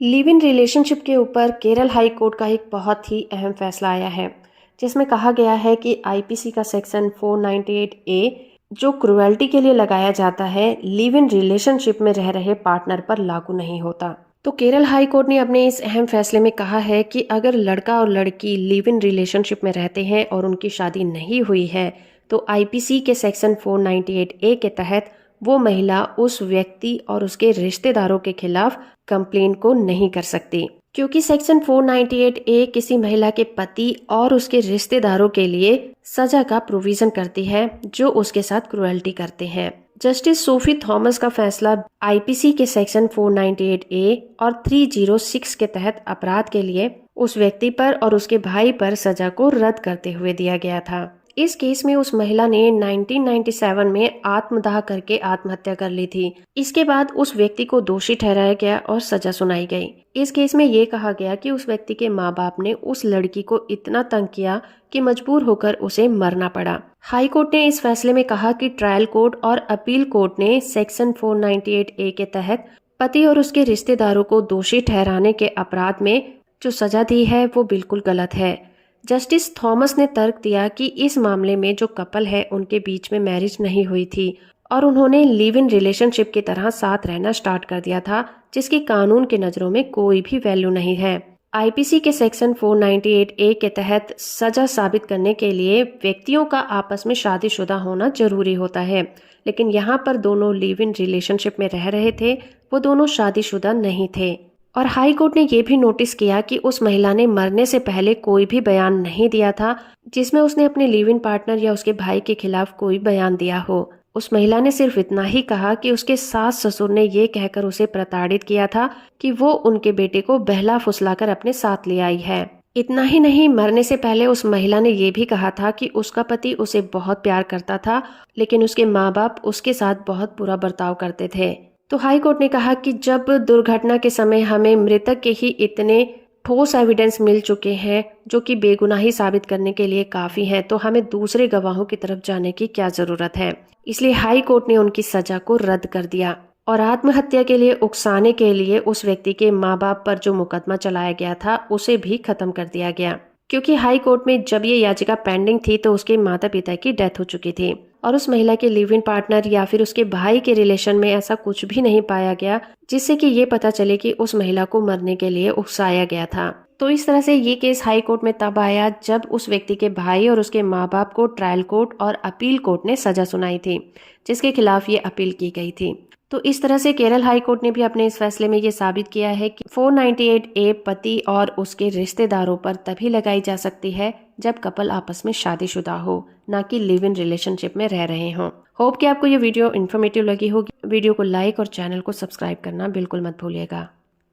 Live in relationship के ऊपर Kerala high court का एक बहुत ही अहम फैसला आया है, जिसमें कहा गया है कि आईपीसी का सेक्शन 498 ए जो क्रुएल्टी के लिए लगाया जाता है, लिव इन रिलेशनशिप में रह रहे पार्टनर पर लागू नहीं होता। तो केरल हाई कोर्ट ने अपने इस अहम फैसले में कहा है कि अगर लड़का और लड़की लिव इन रिलेशनशिप में रहते हैं और उनकी शादी नहीं हुई है, तो आईपीसी के सेक्शन 498 ए के तहत वो महिला उस व्यक्ति और उसके रिश्तेदारों के खिलाफ कंप्लेन को नहीं कर सकती, क्योंकि सेक्शन 498 ए किसी महिला के पति और उसके रिश्तेदारों के लिए सजा का प्रोविजन करती है जो उसके साथ क्रुएल्टी करते हैं। जस्टिस सोफी थॉमस का फैसला आईपीसी के सेक्शन 498 ए और 306 के तहत अपराध के लिए उस व्यक्ति पर और उसके भाई पर सजा को रद्द करते हुए दिया गया था। इस केस में उस महिला ने 1997 में आत्मदाह करके आत्महत्या कर ली थी। इसके बाद उस व्यक्ति को दोषी ठहराया गया और सजा सुनाई गई। इस केस में ये कहा गया कि उस व्यक्ति के माँ बाप ने उस लड़की को इतना तंग किया कि मजबूर होकर उसे मरना पड़ा। हाई कोर्ट ने इस फैसले में कहा कि ट्रायल कोर्ट और अपील कोर्ट ने सेक्शन 498 ए के तहत पति और उसके रिश्तेदारों को दोषी ठहराने के अपराध में जो सजा दी है वो बिल्कुल गलत है। जस्टिस थॉमस ने तर्क दिया कि इस मामले में जो कपल है उनके बीच में मैरिज नहीं हुई थी और उन्होंने लिव इन रिलेशनशिप की तरह साथ रहना स्टार्ट कर दिया था, जिसकी कानून के नजरों में कोई भी वैल्यू नहीं है। आईपीसी के सेक्शन 498 ए के तहत सजा साबित करने के लिए व्यक्तियों का आपस में शादीशुदा होना जरूरी होता है, लेकिन यहाँ पर दोनों लिव इन रिलेशनशिप में रह रहे थे, वो दोनों शादीशुदा नहीं थे। और हाई कोर्ट ने ये भी नोटिस किया कि उस महिला ने मरने से पहले कोई भी बयान नहीं दिया था जिसमें उसने अपने लिव इन पार्टनर या उसके भाई के खिलाफ कोई बयान दिया हो। उस महिला ने सिर्फ इतना ही कहा कि उसके सास ससुर ने ये कहकर उसे प्रताड़ित किया था कि वो उनके बेटे को बहला फुसलाकर अपने साथ ले आई है। इतना ही नहीं, मरने से पहले उस महिला ने ये भी कहा था कि उसका पति उसे बहुत प्यार करता था, लेकिन उसके माँ बाप उसके साथ बहुत बुरा बर्ताव करते थे। तो हाई कोर्ट ने कहा कि जब दुर्घटना के समय हमें मृतक के ही इतने ठोस एविडेंस मिल चुके हैं जो कि बेगुनाही साबित करने के लिए काफी हैं, तो हमें दूसरे गवाहों की तरफ जाने की क्या जरूरत है। इसलिए हाई कोर्ट ने उनकी सजा को रद्द कर दिया और आत्महत्या के लिए उकसाने के लिए उस व्यक्ति के माँ बाप पर जो मुकदमा चलाया गया था उसे भी खत्म कर दिया गया, क्योंकि हाई कोर्ट में जब ये याचिका पेंडिंग थी तो उसके माता पिता की डेथ हो चुकी थी और उस महिला के लिव इन पार्टनर या फिर उसके भाई के रिलेशन में ऐसा कुछ भी नहीं पाया गया जिससे कि ये पता चले कि उस महिला को मरने के लिए उकसाया गया था। तो इस तरह से ये केस हाई कोर्ट में तब आया जब उस व्यक्ति के भाई और उसके माँ बाप को ट्रायल कोर्ट और अपील कोर्ट ने सजा सुनाई थी, जिसके खिलाफ ये अपील की गई थी। तो इस तरह से केरल हाई कोर्ट ने भी अपने इस फैसले में ये साबित किया है कि 498 ए पति और उसके रिश्तेदारों पर तभी लगाई जा सकती है जब कपल आपस में शादीशुदा हो, ना कि लिव इन रिलेशनशिप में रह रहे हों। होप कि आपको ये वीडियो इन्फॉर्मेटिव लगी होगी। वीडियो को लाइक और चैनल को सब्सक्राइब करना बिल्कुल मत भूलिएगा।